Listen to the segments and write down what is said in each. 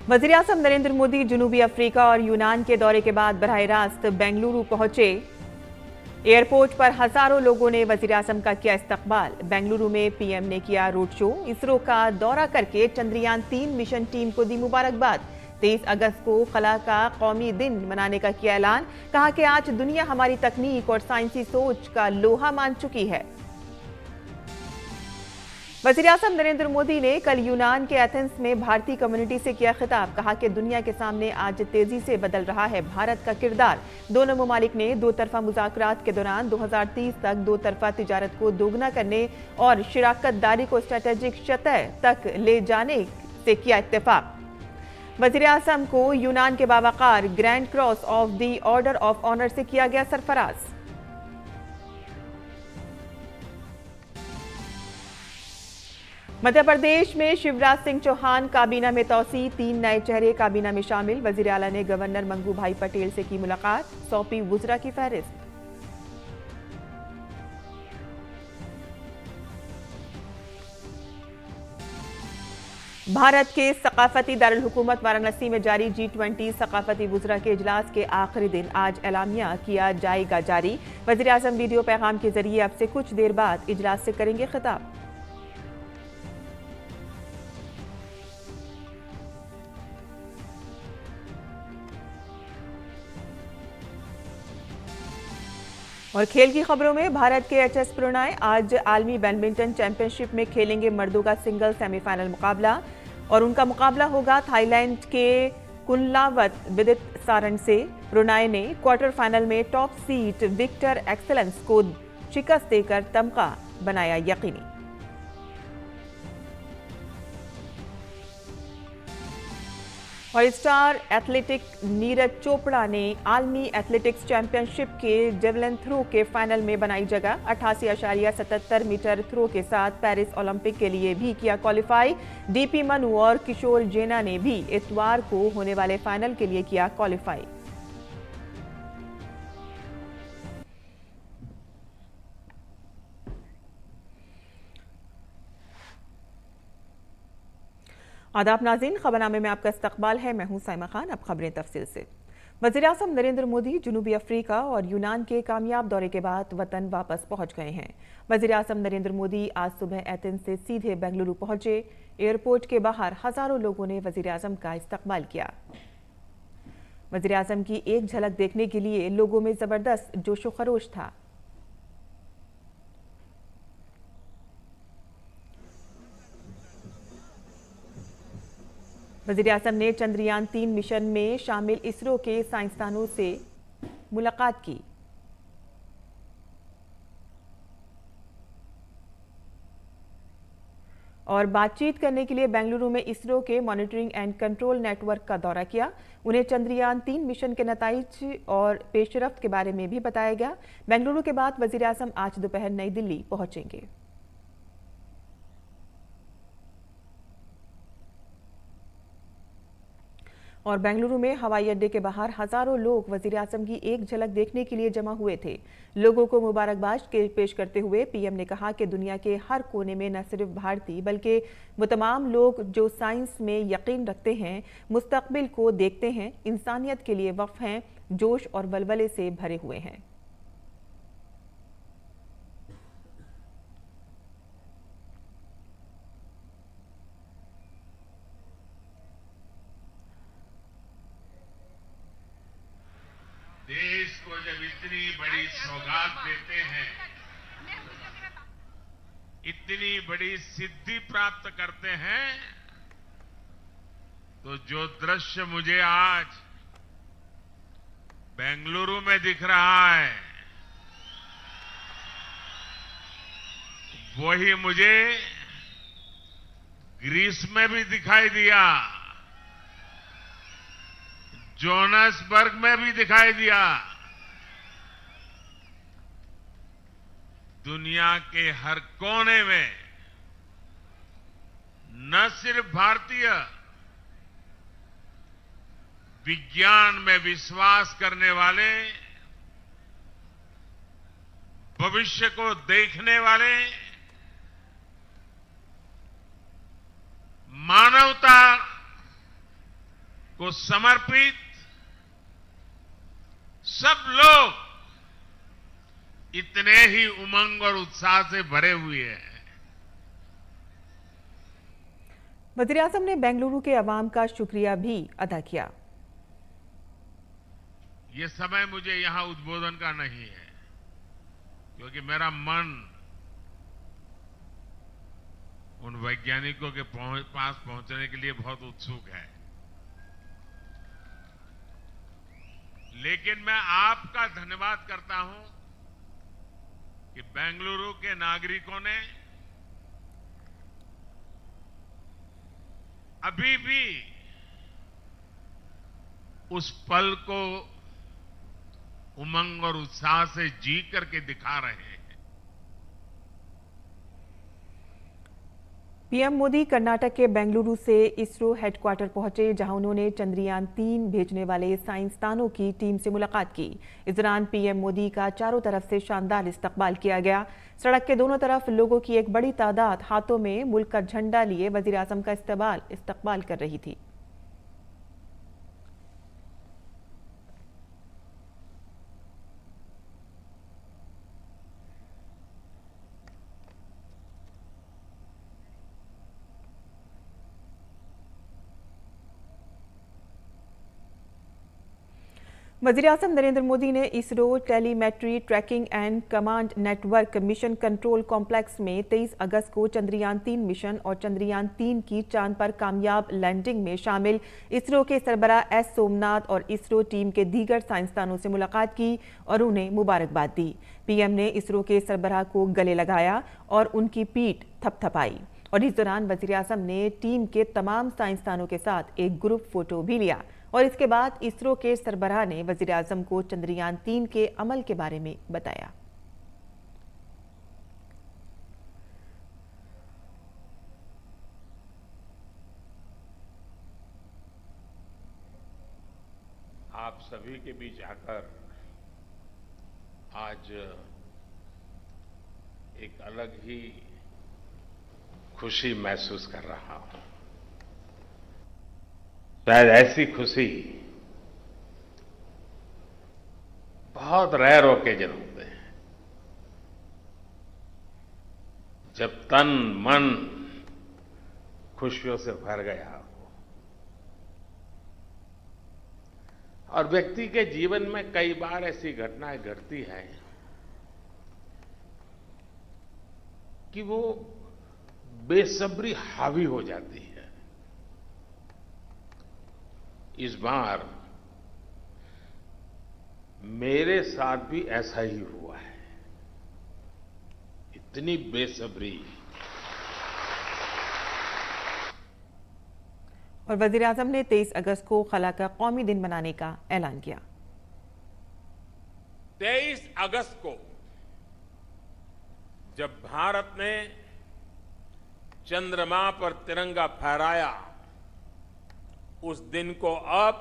वज़ीर-ए-आज़म नरेंद्र मोदी जनूबी अफ्रीका और यूनान के दौरे के बाद बराह रास्त बेंगलुरु पहुंचे। एयरपोर्ट पर हजारों लोगों ने वज़ीर-ए-आज़म का किया इस्तकबाल। बेंगलुरु में पीएम ने किया रोड शो। इसरो का दौरा करके चंद्रयान-3 मिशन टीम को दी मुबारकबाद। 23 अगस्त को खला का कौमी दिन मनाने का किया ऐलान। कहा कि आज दुनिया हमारी तकनीक और साइंसी सोच का लोहा मान चुकी है। वज़ीर-ए-आज़म नरेंद्र मोदी ने कल यूनान के एथेंस में भारतीय कम्युनिटी से किया खिताब। कहा कि दुनिया के सामने आज तेजी से बदल रहा है भारत का किरदार। दोनों ममालिक ने दो तरफा मुज़ाकरात के दौरान 2030 तक दो तरफा तिजारत को दोगुना करने और शराकत दारी को स्ट्रेटेजिक सतह तक ले जाने से किया इत्तेफाक। वज़ीर-ए-आज़म को यूनान के बावकार grand cross of the order of honour से किया गया सरफराज। मध्य प्रदेश में शिवराज सिंह चौहान काबीना में तौसी। 3 नए चेहरे काबीना में शामिल। वजीर आला ने गवर्नर मंगू भाई पटेल से की मुलाकात। सौंपी वुज़रा की फहरिस्त। भारत के सकाफती दारुल हुकूमत वाराणसी में जारी G20 सकाफती वुज़रा के इजलास के आखिरी दिन आज एलामिया किया जाएगा जारी। वज़ीर आज़म वीडियो पैगाम के जरिए अब से कुछ देर बाद इजलास से करेंगे खिताब। और खेल की खबरों में भारत के एचएस प्रणय आज आलमी बैडमिंटन चैंपियनशिप में खेलेंगे मर्दों का सिंगल सेमीफाइनल मुकाबला और उनका मुकाबला होगा थाईलैंड के कुनलावत विदित सारण से। प्रणय ने क्वार्टर फाइनल में टॉप सीड विक्टर एक्सेलेंस को शिकस्त देकर तमगा बनाया यकीनी। और स्टार एथलेटिक नीरज चोपड़ा ने आलमी एथलेटिक्स चैंपियनशिप के जेवलिन थ्रो के फाइनल में बनाई जगह। 88.77 मीटर थ्रो के साथ पेरिस ओलंपिक के लिए भी किया क्वालिफाई। डीपी मनु और किशोर जेना ने भी इतवार को होने वाले फाइनल के लिए किया क्वालिफाई। आदाब नाज़रीन, खबरनामे में आपका इस्तकबाल है। मैं हूं साइमा खान। अब खबरें तफसील से। वज़ीर-ए-आज़म नरेंद्र मोदी जनूबी अफ्रीका और यूनान के कामयाब दौरे के बाद वतन वापस पहुंच गए हैं। वज़ीर-ए-आज़म नरेंद्र मोदी आज सुबह एथेंस से सीधे बेंगलुरु पहुंचे। एयरपोर्ट के बाहर हजारों लोगों ने वज़ीर-ए-आज़म का इस्तकबाल किया। वज़ीर-ए-आज़म की एक झलक देखने के लिए लोगों में जबरदस्त जोशो खरोश था। वज़ीर-ए-आज़म ने चंद्रयान-3 मिशन में शामिल इसरो के साइंसदानों से मुलाकात की। और बातचीत करने के लिए बेंगलुरु में इसरो के मॉनिटरिंग एंड कंट्रोल नेटवर्क का दौरा किया। उन्हें चंद्रयान-3 मिशन के नताइज और पेशरफ्त के बारे में भी बताया गया। बेंगलुरु के बाद वज़ीर-ए-आज़म आज दोपहर नई दिल्ली पहुंचेंगे। और बेंगलुरु में हवाई अड्डे के बाहर हजारों लोग वज़ीर-ए-आज़म की एक झलक देखने के लिए जमा हुए थे। लोगों को मुबारकबाद पेश करते हुए पीएम ने कहा कि दुनिया के हर कोने में न सिर्फ भारतीय बल्कि वो तमाम लोग जो साइंस में यकीन रखते हैं, मुस्तकबिल को देखते हैं, इंसानियत के लिए वक्फ हैं, जोश और वलवले से भरे हुए हैं। देश को जब इतनी बड़ी सौगात देते हैं, इतनी बड़ी सिद्धि प्राप्त करते हैं, तो जो दृश्य मुझे आज बेंगलुरु में दिख रहा है, वही मुझे ग्रीस में भी दिखाई दिया, जोहान्सबर्ग में भी दिखाई दिया। दुनिया के हर कोने में न सिर्फ भारतीय विज्ञान में विश्वास करने वाले, भविष्य को देखने वाले, मानवता को समर्पित सब लोग इतने ही उमंग और उत्साह से भरे हुए हैं। वजीर आजम ने बेंगलुरु के अवाम का शुक्रिया भी अदा किया। ये समय मुझे यहां उद्बोधन का नहीं है, क्योंकि मेरा मन उन वैज्ञानिकों के पास पहुंचने के लिए बहुत उत्सुक है। लेकिन मैं आपका धन्यवाद करता हूं कि बेंगलुरु के नागरिकों ने अभी भी उस पल को उमंग और उत्साह से जी करके दिखा रहे हैं। पीएम मोदी कर्नाटक के बेंगलुरु से इसरो हेडक्वार्टर पहुंचे, जहां उन्होंने चंद्रयान-3 भेजने वाले साइंसदानों की टीम से मुलाकात की। इस दौरान पीएम मोदी का चारों तरफ से शानदार इस्तकबाल किया गया। सड़क के दोनों तरफ लोगों की एक बड़ी तादाद हाथों में मुल्क का झंडा लिए वजीर आजम का इस्तकबाल कर रही थी। वजीर आजम नरेंद्र मोदी ने ISRO telemetry tracking and command network mission control complex में 23 अगस्त को चंद्रयान-3 मिशन और चंद्रयान-3 की चांद पर कामयाब लैंडिंग में शामिल इसरो के सरबराह एस सोमनाथ और इसरो टीम के दीगर साइंसदानों से मुलाकात की और उन्हें मुबारकबाद दी। पीएम ने इसरो के सरबराह को गले लगाया और उनकी पीठ थपथपाई और इस दौरान वजीर आजम ने टीम के तमाम साइंसदानों के साथ एक ग्रुप फोटो भी लिया और इसके बाद इसरो के सरबराह ने वजीर आजम को चंद्रयान-3 के अमल के बारे में बताया। आप सभी के बीच आकर आज एक अलग ही खुशी महसूस कर रहा हूं। शायद ऐसी खुशी बहुत रेयर होके जन्मते हैं, जब तन मन खुशियों से भर गया हो। और व्यक्ति के जीवन में कई बार ऐसी घटनाएं घटती हैं कि वो बेसब्री हावी हो जाती है। इस बार मेरे साथ भी ऐसा ही हुआ है। इतनी बेसब्री। और वजीर आजम ने 23 अगस्त को खला का कौमी दिन मनाने का ऐलान किया। 23 अगस्त को जब भारत ने चंद्रमा पर तिरंगा फहराया, उस दिन को अब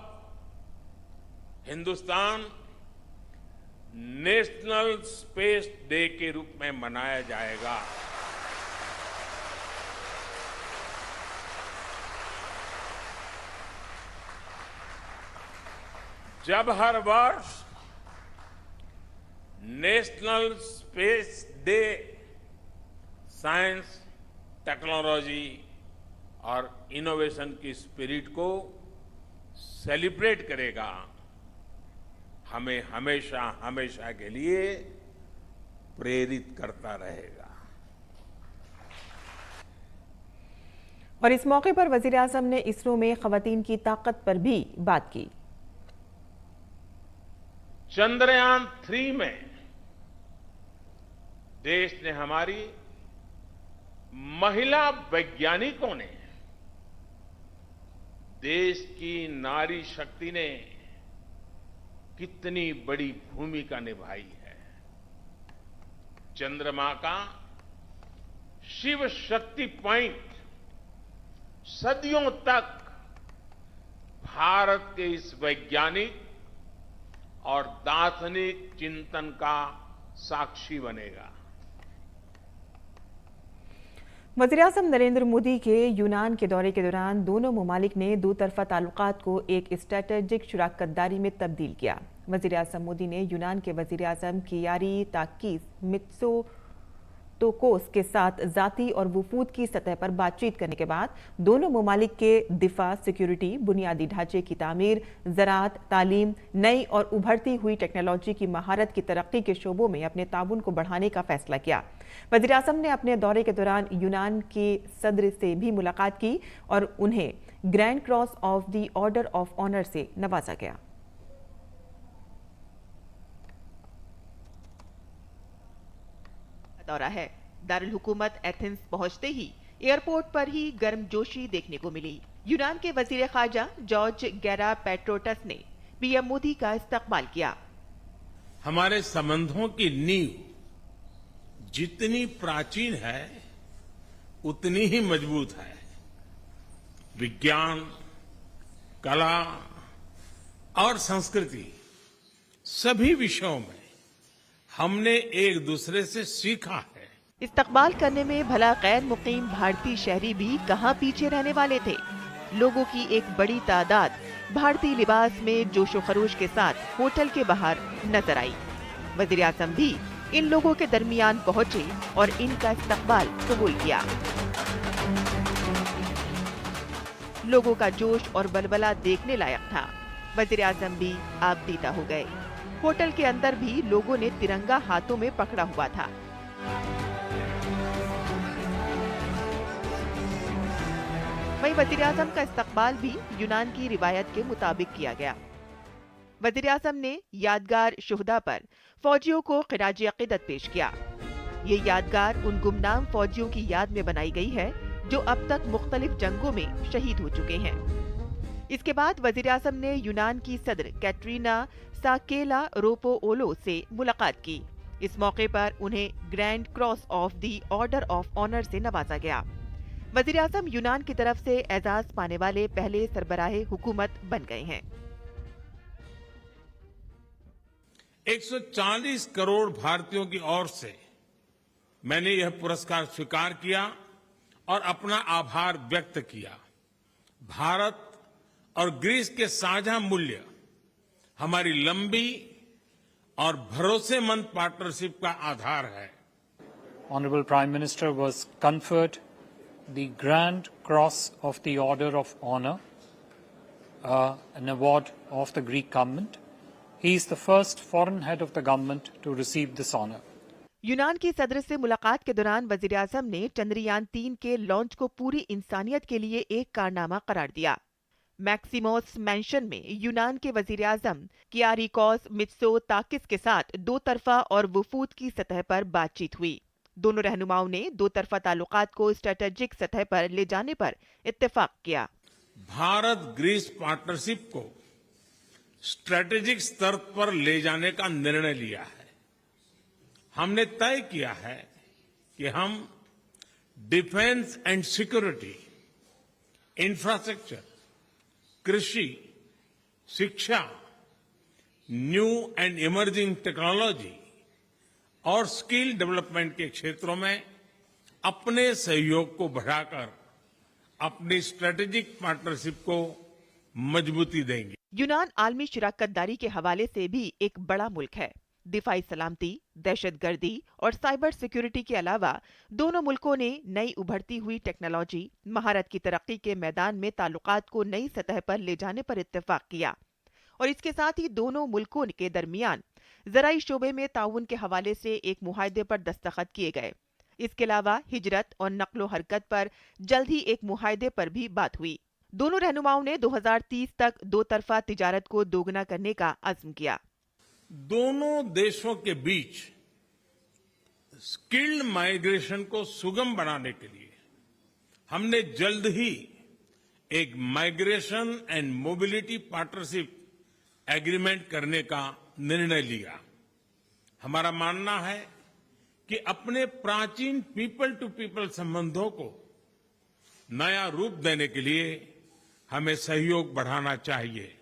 हिंदुस्तान नेशनल स्पेस डे के रूप में मनाया जाएगा। जब हर वर्ष national space day science, technology और इनोवेशन की स्पिरिट को सेलिब्रेट करेगा, हमें हमेशा हमेशा के लिए प्रेरित करता रहेगा। और इस मौके पर वजीर आजम ने इसरो में खवातीन की ताकत पर भी बात की। चंद्रयान-3 में देश ने, हमारी महिला वैज्ञानिकों ने, देश की नारी शक्ति ने कितनी बड़ी भूमिका निभाई है। चंद्रमा का शिव शक्ति पॉइंट सदियों तक भारत के इस वैज्ञानिक और दार्शनिक चिंतन का साक्षी बनेगा। वज़ीर-ए-आज़म नरेंद्र मोदी के यूनान के दौरे के दौरान दोनों ममालिक ने दो तरफ़ा ताल्लुकात को एक स्ट्रेटेजिक शराकतदारी में तब्दील किया। वज़ीर-ए-आज़म मोदी ने यूनान के वज़ीर-ए-आज़म कियारी ताकीस मित्सोताकोस के साथ ज़ाती और वफूद की सतह पर बातचीत करने के बाद दोनों ममालिक के दिफा, सिक्योरिटी, बुनियादी ढांचे की तामीर, ज़राअत, तालीम, नई और उभरती हुई टेक्नोलॉजी की महारत की तरक्की के शोबों में अपने ताउन को बढ़ाने का फैसला किया। वज़ीर-ए-आज़म ने अपने दौरे के दौरान यूनान के सदर से भी मुलाकात की और उन्हें grand cross of the order of honour से नवाजा गया। दौरा है। दारुल हुकूमत एथेंस पहुंचते ही एयरपोर्ट पर ही गर्मजोशी देखने को मिली। यूनान के वजीर खारजा जॉर्ज गैरा पेट्रोटस ने पीएम मोदी का इस्तकबाल किया। हमारे संबंधों की नींव जितनी प्राचीन है उतनी ही मजबूत है। विज्ञान, कला और संस्कृति सभी विषयों में हमने एक दूसरे से सीखा है। इस्तकबाल करने में भला गैर मुकीम भारतीय शहरी भी कहां पीछे रहने वाले थे। लोगों की एक बड़ी तादाद भारतीय लिबास में जोशो खरोश के साथ होटल के बाहर नजर आई। वज़ीर-ए-आज़म भी इन लोगों के दरमियान पहुंचे और इनका इस्तकबाल कबूल किया। लोगों का जोश और बलबला देखने लायक था। वज़ीर-ए-आज़म भी आबदीदा हो गए। होटल के अंदर भी लोगों ने तिरंगा हाथों में पकड़ा हुआ था। वहीं वज़ीर-ए-आज़म का इस्तकबाल भी यूनान की रिवायत के मुताबिक किया गया। वज़ीर-ए-आज़म ने यादगार शुहदा पर फौजियों को ख़िराज अक़ीदत पेश किया। ये यादगार उन गुमनाम फौजियों की याद में बनाई गई है जो अब तक मुख्तलिफ जंगों में शहीद हो चुके हैं। इसके बाद वज़ीर-ए-आज़म ने यूनान की सदर कैटरीना साकेला रोपोओलो से मुलाकात की। इस मौके पर उन्हें grand cross of the order of honour से नवाजा गया। वज़ीर-ए-आज़म यूनान की तरफ से एजाज पाने वाले पहले सरबराहे हुकूमत बन गए हैं। 140 करोड़ भारतीयों की ओर से मैंने यह पुरस्कार स्वीकार किया और अपना आभार व्यक्त किया। भारत और ग्रीस के साझा मूल्य हमारी लंबी और भरोसेमंद पार्टनरशिप का आधार है। Honorable Prime Minister was conferred the Grand Cross of the Order of Honor, an award of the Greek government. He is the first foreign head of the government to receive this honor. यूनान की सदर से मुलाकात के दौरान वज़ीर-ए-आज़म ने चंद्रयान 3 के लॉन्च को पूरी इंसानियत के लिए एक कारनामा करार दिया। मैक्सिमोस मैंशन में यूनान के वज़ीर-ए-आज़म कियारिकोस मित्सोताकिस के साथ दो तरफा और वफूद की सतह पर बातचीत हुई। दोनों रहनुमाओं ने दो तरफा ताल्लुकात को स्ट्रेटेजिक सतह पर ले जाने पर इत्तेफाक किया। भारत ग्रीस पार्टनरशिप को स्ट्रेटेजिक स्तर पर ले जाने का निर्णय लिया है। हमने तय किया है कि हम डिफेंस एंड सिक्योरिटी, इंफ्रास्ट्रक्चर, कृषि, शिक्षा, न्यू एंड इमर्जिंग टेक्नोलॉजी और स्किल डेवलपमेंट के क्षेत्रों में अपने सहयोग को बढ़ाकर अपनी स्ट्रेटेजिक पार्टनरशिप को मजबूती देंगे। यूनान आलमी शराकतदारी के हवाले से भी एक बड़ा मुल्क है। दिफाई सलामती, दहशतगर्दी और साइबर सिक्योरिटी के अलावा दोनों मुल्कों ने नई उभरती हुई टेक्नोलॉजी, महारत की तरक्की के मैदान में ताल्लुकात को नई सतह पर ले जाने पर इत्तेफाक किया और इसके साथ ही दोनों मुल्कों के दरमियान ज़राई शोबे में ताउन के हवाले से एक मुआहदे पर दस्तखत किए गए। इसके अलावा हिजरत और नक्लो हरकत पर जल्द ही एक मुआहदे पर भी बात हुई। दोनों रहनुमाओं ने 2030 तक दो तरफा तिजारत को दोगुना करने का अज़्म किया। दोनों देशों के बीच स्किल्ड माइग्रेशन को सुगम बनाने के लिए हमने जल्द ही एक migration and mobility partnership agreement करने का निर्णय लिया। हमारा मानना है कि अपने प्राचीन पीपल टू पीपल संबंधों को नया रूप देने के लिए हमें सहयोग बढ़ाना चाहिए।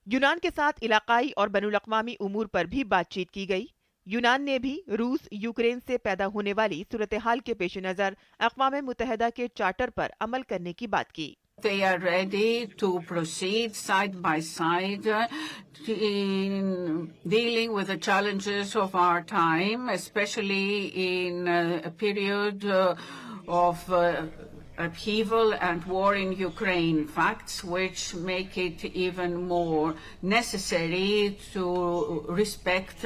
यूनान के साथ इलाकाई और बैनुल-अक़वामी उमूर पर भी बातचीत की गई। यूनान ने भी रूस यूक्रेन से पैदा होने वाली सूरत हाल के पेश नज़र अक़वाम मुत्तहिदा के चार्टर पर अमल करने की बात की। They are ready to proceed side by side in dealing with the challenges of our time, especially in a period of upheaval and war in Ukraine, facts which make it even more necessary to respect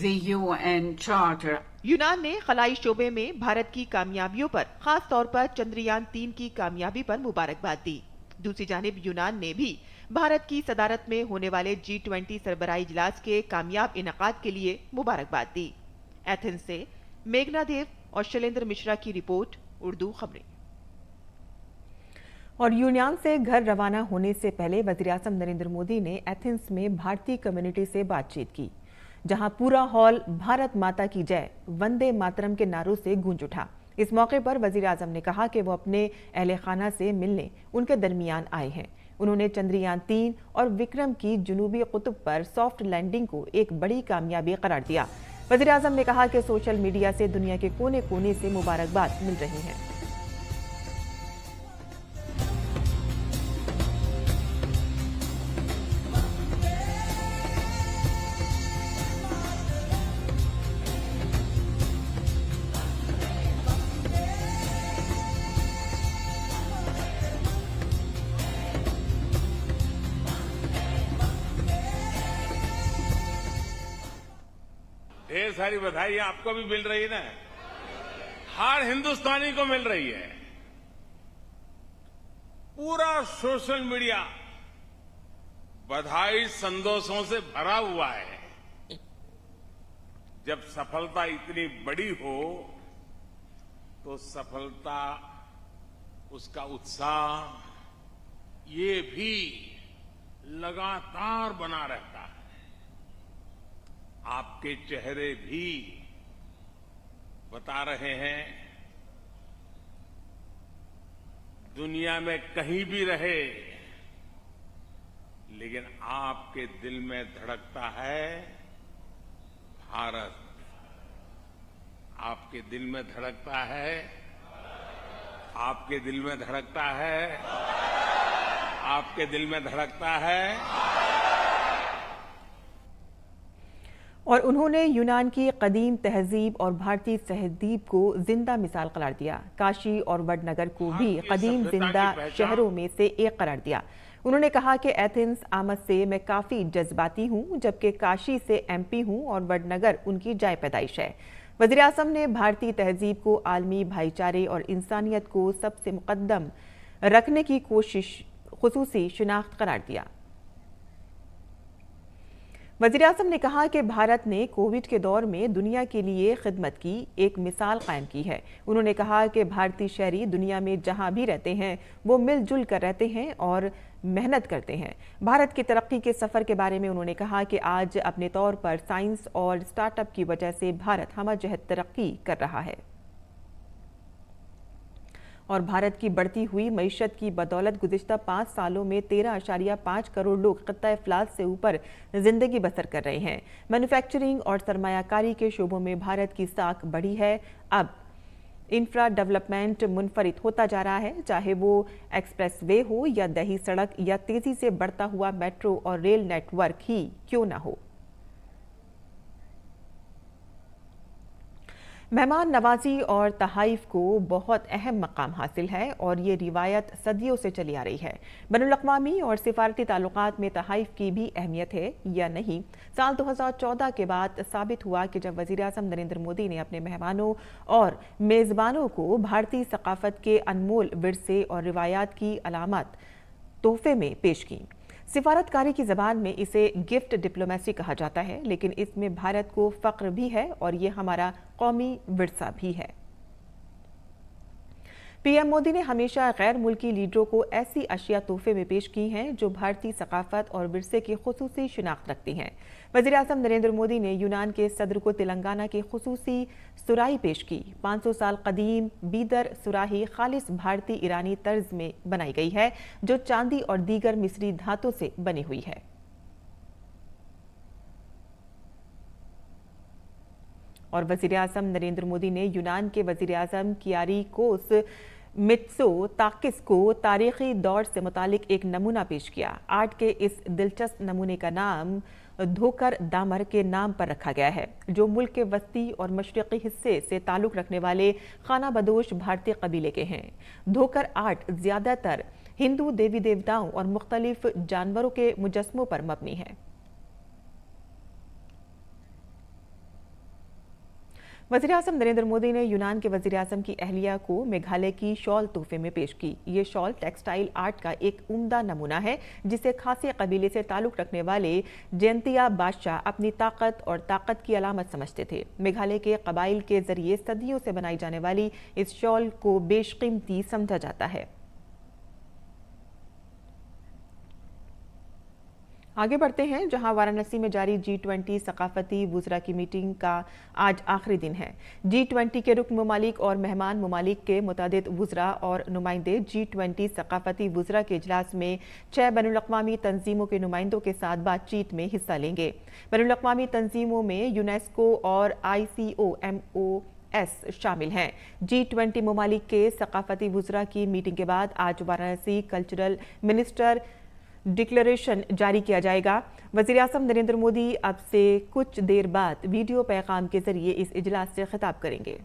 the UN Charter. यूनान ने खलाई शोबे में भारत की कामयाबियों पर, खास तौर पर चंद्रयान 3 की कामयाबी पर मुबारकबाद दी। दूसरी जानिब यूनान ने भी भारत की सदारत में होने वाले G20 सरबराही इजलास के कामयाब इनकाद के लिए मुबारकबाद दी। एथेंस से मेघना देव और शैलेंद्र मिश्रा की रिपोर्ट, उर्दू खबरें। और यूनान से घर रवाना होने से पहले वज़ीर-ए-आज़म नरेंद्र मोदी ने एथेंस में भारतीय कम्युनिटी से बातचीत की, जहां पूरा हॉल भारत माता की जय, वंदे मातरम के नारों से गूंज उठा। इस मौके पर वज़ीर-ए-आज़म ने कहा कि वो अपने अहले खाना से मिलने उनके दरमियान आए हैं। उन्होंने चंद्रयान 3 और विक्रम की जुनूबी कुतुब पर सॉफ्ट लैंडिंग को एक बड़ी कामयाबी करार दिया। वज़ीर-ए-आज़म ने कहा कि सोशल मीडिया से दुनिया के कोने कोने से मुबारकबाद मिल रही है। ढेर सारी बधाई आपको भी मिल रही है ना, हर हिंदुस्तानी को मिल रही है। पूरा सोशल मीडिया बधाई संदेशों से भरा हुआ है। जब सफलता इतनी बड़ी हो तो सफलता, उसका उत्साह ये भी लगातार बना रहता है। आपके चेहरे भी बता रहे हैं, दुनिया में कहीं भी रहे लेकिन आपके दिल में धड़कता है भारत। आपके दिल में धड़कता है, आपके दिल में धड़कता है, आपके दिल में धड़कता है। और उन्होंने यूनान की कदीम तहजीब और भारतीय तहजीब को जिंदा मिसाल करार दिया। काशी और वडनगर को भी कदीम जिंदा शहरों में से एक करार दिया। उन्होंने कहा कि एथेंस आमद से मैं काफ़ी जज्बाती हूँ, जबकि काशी से MP हूँ और वडनगर उनकी जाए पैदाइश है। वज़ीर-ए-आज़म ने भारतीय तहजीब को आलमी भाईचारे और इंसानियत को सबसे मुकद्दम रखने की कोशिश खुसूसी शिनाख्त करार दिया। वज़ीर-ए-आज़म ने कहा कि भारत ने कोविड के दौर में दुनिया के लिए खिदमत की एक मिसाल कायम की है। उन्होंने कहा कि भारतीय शहरी दुनिया में जहां भी रहते हैं वो मिलजुल कर रहते हैं और मेहनत करते हैं। भारत की तरक्की के सफ़र के बारे में उन्होंने कहा कि आज अपने तौर पर साइंस और स्टार्टअप की वजह से भारत हमजहत तरक्की कर रहा है और भारत की बढ़ती हुई मईशत की बदौलत गुज़िश्ता 5 सालों में 13.5 करोड़ लोग ख़ित्ता अफ़लास से ऊपर ज़िंदगी बसर कर रहे हैं। मैन्युफैक्चरिंग और सरमायाकारी के शोबों में भारत की साख बढ़ी है। अब इंफ्रा डेवलपमेंट मुनफरिद होता जा रहा है, चाहे वो एक्सप्रेस वे हो या दही सड़क या तेज़ी से बढ़ता हुआ मेट्रो और रेल नेटवर्क ही क्यों ना हो। मेहमान नवाजी और तहाइफ को बहुत अहम मकाम हासिल है और ये रिवायत सदियों से चली आ रही है। बैनुल-अक़वामी और सिफारती ताल्लुकात में तहाइफ की भी अहमियत है या नहीं, साल 2014 के बाद साबित हुआ कि जब वज़ीर-ए-आज़म नरेंद्र मोदी ने अपने मेहमानों और मेज़बानों को भारतीय सकाफत के अनमोल विरसे और रिवायात की अलामत तोहफे में पेश की। सिफारतकारी की ज़बान में इसे गिफ्ट डिप्लोमेसी कहा जाता है, लेकिन इसमें भारत को फ़ख्र भी है और ये हमारा कौमी विरसा भी है। PM मोदी ने हमेशा गैर मुल्की लीडरों को ऐसी अशिया तोहफे में पेश की हैं जो भारतीय सकाफत और विरसे की खुसूसी शिनाख्त रखती हैं। वज़ीर-ए-आज़म नरेंद्र मोदी ने यूनान के सदर को तेलंगाना की खुसूसी सुराही पेश की। 500 साल कदीम बीदर सुराही खालिस भारतीय ईरानी तर्ज में बनाई गई है, जो चांदी और दीगर मिस्री धातु से बनी हुई है। और वज़ीर-ए-आज़म नरेंद्र मोदी ने यूनान के वज़ीर-ए-आज़म कियारिकोस मित्सोताकिस को तारीखी दौर से मुतालिक एक नमूना पेश किया। आर्ट के इस दिलचस्प नमूने का नाम धोकर दामर के नाम पर रखा गया है, जो मुल्क के वस्ती और मशरक़ी हिस्से से ताल्लुक़ रखने वाले खाना बदोश भारतीय कबीले के हैं। धोकर आर्ट ज़्यादातर हिंदू देवी देवताओं और मुख्तलिफ जानवरों के मुजस्मों पर मबनी है। वज़ीर-ए-आज़म नरेंद्र मोदी ने यूनान के वज़ीर-ए-आज़म की अहलिया को मेघालय की शॉल तोहफे में पेश की। ये शॉल टेक्सटाइल आर्ट का एक उम्दा नमूना है, जिसे खासी कबीले से ताल्लुक़ रखने वाले जयंतिया बादशाह अपनी ताकत की अलामत समझते थे। मेघालय के कबाइल के जरिए सदियों से बनाई जाने वाली इस शॉल को बेशकीमती समझा जाता है। आगे बढ़ते हैं, जहां वाराणसी में जारी G20 सकाफती वुज़रा की मीटिंग का आज आखिरी दिन है। G20 के रुकन ममालिक और मेहमान ममालिक के मुतादिद वुज़रा और नुमाइंदे G20 सकाफती वुज़रा के इजलास में 6 बैनुल-अक़वामी तंजीमों के नुमाइंदों के साथ बातचीत में हिस्सा लेंगे। बैनुल-अक़वामी तंजीमों में यूनेस्को और ICOMOS शामिल हैं। G20 ममालिक के सकाफती वुज़रा की मीटिंग के बाद आज वाराणसी कल्चरल मिनिस्टर डिक्लेरेशन जारी किया जाएगा। वज़ीर-ए-आज़म नरेंद्र मोदी अब से कुछ देर बाद वीडियो पैगाम के जरिए इस इजलास से खिताब करेंगे।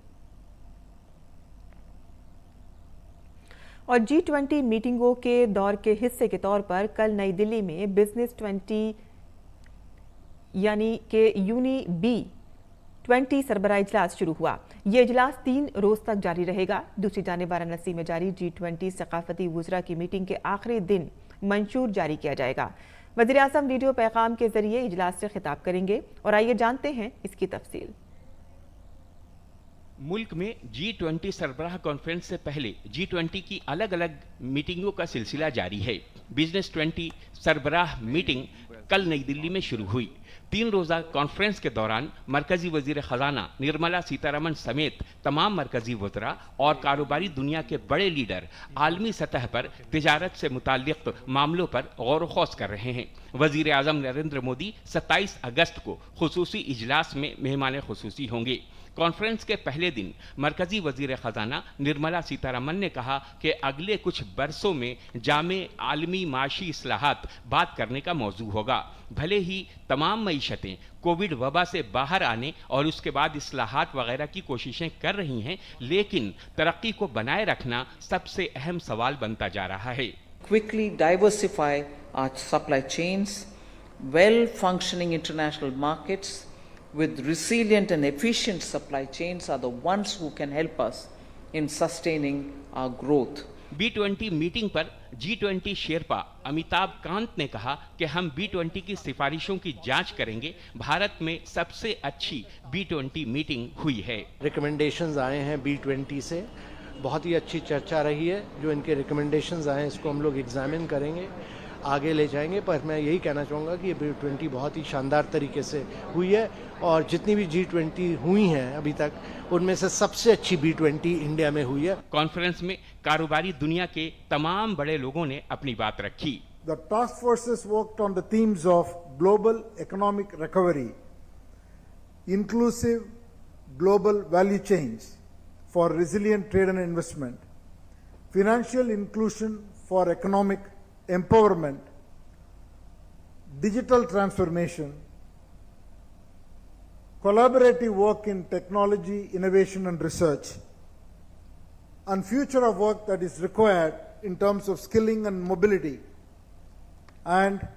और G20 मीटिंगों के दौर के हिस्से के तौर पर कल नई दिल्ली में बिजनेस 20 यानी के यूनी B20 सरबराह इजलास शुरू हुआ। ये इजलास 3 रोज तक जारी रहेगा। दूसरी जानिब वाराणसी में जारी G20 सकाफती वुज़रा की मीटिंग के आखिरी दिन मंशूर जारी किया जाएगा। वज़ीर-ए-आज़म वीडियो पैगाम के जरिए इजलास से खिताब करेंगे और आइए जानते हैं इसकी तफसील। मुल्क में G20 सरबराह कॉन्फ्रेंस से पहले G20 की अलग अलग मीटिंगों का सिलसिला जारी है। बिजनेस 20 सरबराह मीटिंग कल नई दिल्ली में शुरू हुई। 3 रोज़ा कॉन्फ्रेंस के दौरान मरकजी वजीर खजाना निर्मला सीतारमण समेत तमाम मरकजी वज़रा और कारोबारी दुनिया के बड़े लीडर आलमी सतह पर तिजारत से मुताल्लिक़ मामलों पर गौर ख़ौस कर रहे हैं। वज़ीर आज़म नरेंद्र मोदी 27 अगस्त को खुसूसी इजलास में मेहमान खुसूसी होंगे। कॉन्फ्रेंस के पहले दिन मरकजी वजीर खजाना निर्मला सीतारमण ने कहा कि अगले कुछ बरसों में जामे आलमी माशी इस्लाहात बात करने का मौजू होगा। भले ही तमाम मईशतें कोविड वबा से बाहर आने और उसके बाद इस्लाहात वगैरह की कोशिशें कर रही हैं, लेकिन तरक्की को बनाए रखना सबसे अहम सवाल बनता जा रहा है। Quickly diversify our supply chains, well-functioning international markets with resilient and efficient supply chains are the ones who can help us in sustaining our growth. B20 meeting पर G20 शेरपा अमिताभ कांत ने कहा कि हम B20 की सिफारिशों की जांच करेंगे। भारत में सबसे अच्छी B20 मीटिंग हुई है। रिकमेंडेशंस आए हैं B20 से, बहुत ही अच्छी चर्चा रही है। जो इनके रिकमेंडेशंस आए हैं इसको हम लोग एग्जामिन करेंगे, आगे ले जाएंगे। पर मैं यही कहना चाहूँगा कि ये B20 बहुत ही शानदार तरीके से हुई है और जितनी भी G20 हुई हैं अभी तक, उनमें से सबसे अच्छी B20 इंडिया में हुई है। कॉन्फ्रेंस में कारोबारी दुनिया के तमाम बड़े लोगों ने अपनी बात रखी। The task forces worked on the themes of global economic recovery, inclusive global value chains for resilient trade and investment, financial inclusion for economic empowerment, digital transformation, collaborative work in technology, innovation and research, and future of work that is required in terms of skilling and mobility, and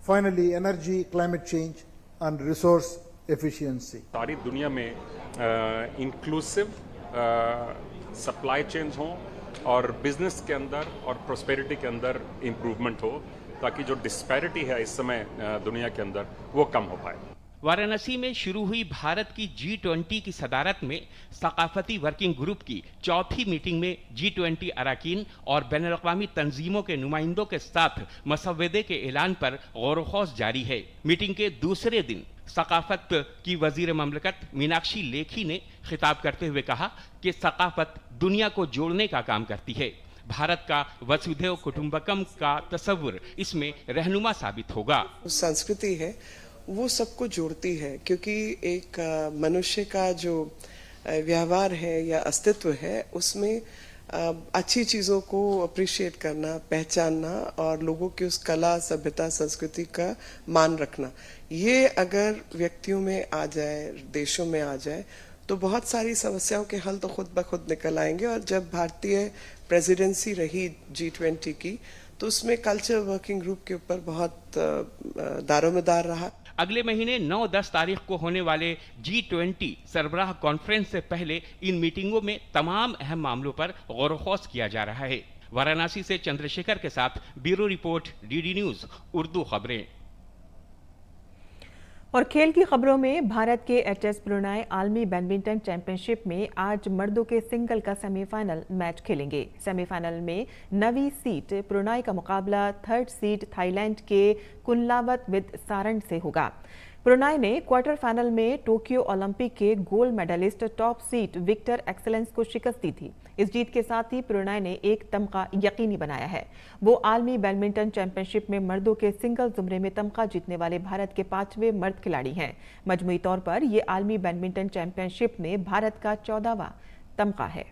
finally energy, climate change and resource efficiency. सारी दुनिया में inclusive supply chains हों और business के अंदर और prosperity के अंदर इम्प्रूवमेंट हो, ताकि जो डिस्पैरिटी है इस समय दुनिया के अंदर वो कम हो पाए। वाराणसी में शुरू हुई भारत की G20 की सदारत में सकाफती वर्किंग ग्रुप की चौथी मीटिंग में G20 अरकान और बैनुल-अक़वामी तंजीमों के नुमाइंदों के साथ मसवदे के ऐलान पर गौर-व-ख़ौस जारी है। मीटिंग के दूसरे दिन सकाफत की वजीर ममलकत मीनाक्षी लेखी ने खिताब करते हुए कहा कि सकाफत दुनिया को जोड़ने का काम करती है। भारत का वसुधैव कुटुंबकम का तस्वुर इसमें रहनुमा साबित होगा। संस्कृति है वो सबको जोड़ती है, क्योंकि एक मनुष्य का जो व्यवहार है या अस्तित्व है उसमें अच्छी चीज़ों को अप्रिशिएट करना, पहचानना और लोगों की उस कला, सभ्यता, संस्कृति का मान रखना, ये अगर व्यक्तियों में आ जाए, देशों में आ जाए, तो बहुत सारी समस्याओं के हल तो खुद ब खुद निकल आएंगे। और जब भारतीय प्रेसिडेंसी रही G20 की, तो उसमें कल्चर वर्किंग ग्रुप के ऊपर बहुत दारोमदार रहा। अगले महीने 9-10 तारीख को होने वाले G20 सरबराह कॉन्फ्रेंस से पहले इन मीटिंगों में तमाम अहम मामलों पर गौर व किया जा रहा है। वाराणसी से चंद्रशेखर के साथ bureau report, DD news Urdu खबरें। और खेल की खबरों में भारत के HS प्रणय आलमी बैडमिंटन चैंपियनशिप में आज मर्दों के सिंगल का सेमीफाइनल मैच खेलेंगे। सेमीफाइनल में 9वीं सीड प्रणय का मुकाबला 3rd सीड थाईलैंड के कुनलावत विद सारंग से होगा। प्रणय ने क्वार्टर फाइनल में टोक्यो ओलंपिक के gold medallist top seed Victor Axelsen को शिकस्त दी थी। इस जीत के साथ ही प्रणय ने एक तमगा यकीनी बनाया है। वो आलमी बैडमिंटन चैंपियनशिप में मर्दों के सिंगल जुमरे में तमगा जीतने वाले भारत के 5वें मर्द खिलाड़ी हैं। मजमूई तौर पर ये आलमी बैडमिंटन चैंपियनशिप में भारत का 14वां तमगा है।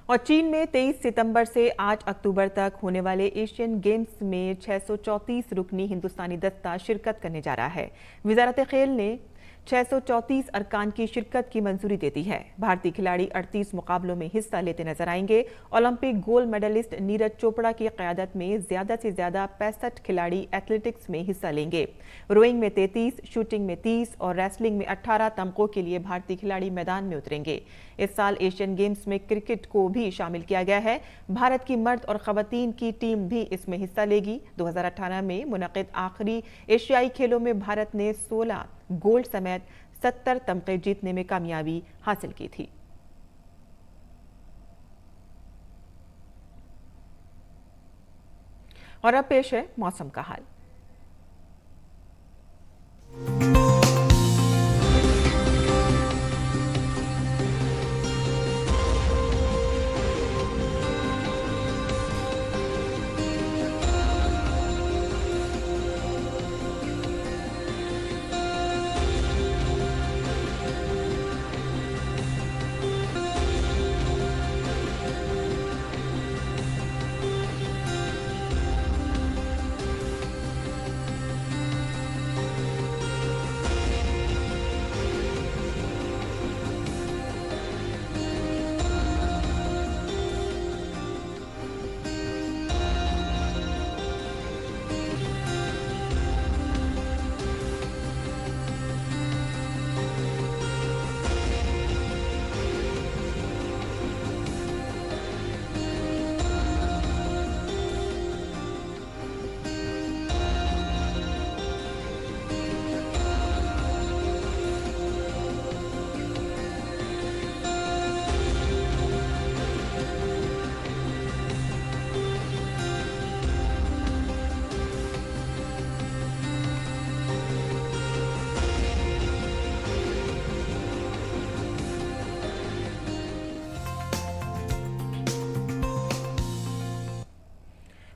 और चीन में 23 सितंबर से 8 अक्टूबर तक होने वाले एशियन गेम्स में 634 रुकनी हिंदुस्तानी दस्ता शिरकत करने जा रहा है। वजारत खेल ने 634 अरकान की शिरकत की मंजूरी देती है। भारतीय खिलाड़ी 38 मुकाबलों में हिस्सा लेते नजर आएंगे। Olympic gold medallist Neeraj Chopra की क़यादत में ज्यादा से ज्यादा 65 खिलाड़ी एथलेटिक्स में हिस्सा लेंगे। रोइंग में 33, शूटिंग में 30 और रेसलिंग में 18 तमगों के लिए भारतीय खिलाड़ी मैदान में उतरेंगे। इस साल एशियन गेम्स में क्रिकेट को भी शामिल किया गया है। भारत की मर्द और खवातीन की टीम भी इसमें हिस्सा लेगी। 2018 में मुनक़िद आखिरी एशियाई खेलों में भारत ने 16 गोल्ड समेत 70 तमगे जीतने में कामयाबी हासिल की थी। और अब पेश है मौसम का हाल।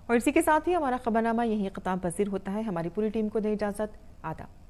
और इसी के साथ ही हमारा खबरनामा यहीं ख़त्म पसीर होता है। हमारी पूरी टीम को दें इजाज़त। आदाब।